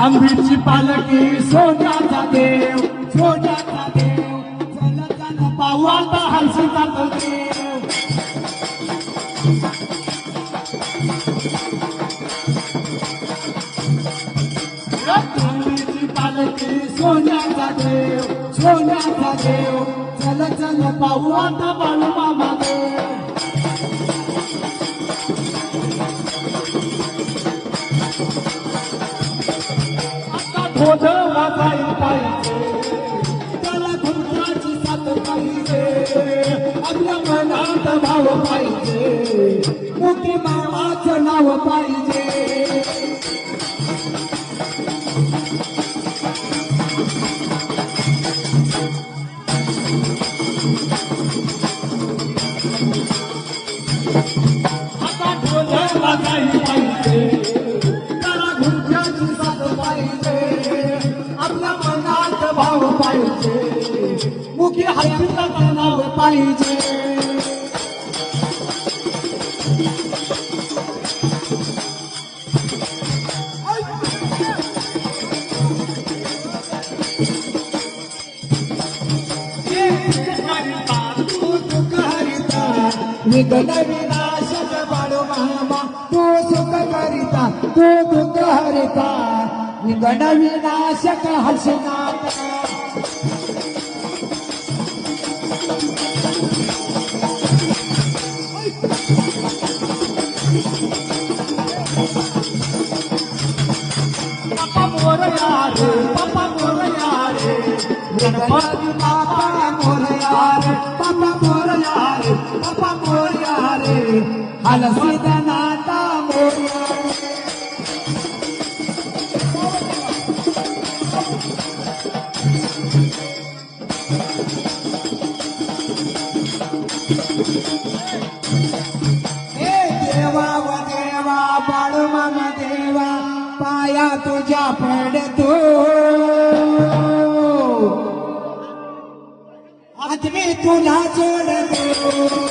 आंबीची पालखी सोन्याचा देव, सोन्याचा देव, चला चला पाहू आता हलसीचा तो देव. आंबीची पालखी सोन्याचा देव, सोन्याचा देव, चला चला पाहू आता बाळू मामा देव. ढोल वाजायला पाहिजे, त्याला घुमटाची साथ पाहिजे, आपल्या मनात भाव पाहिजे, मोठी मामाचं नाव पाहिजे. आता ढोल वाजायला पाहिजे, त्याला घुमटाची साथ पाहिजे, आपल्या मनात भाव पाहिजे, मुखी हलकीचं नाव पाहिजे. तू सुख हरिता विघ्न विनाशक बाळू मामा, तू सुख करिता, तू दुःख हरिता विघ्न विनाशक हर्षनाथ. पप्पा मोरया रे, पप्पा मोरया रे, गणपती बाप्पा मोरया रे, पप्पा मोरया रे, पप्पा मोरया रे, हलसीचा नाता मोरया रे. देवा व देवा बाळू मामा देवा, पाया तुझ्या पडतो, आज मी तुला जोडतो.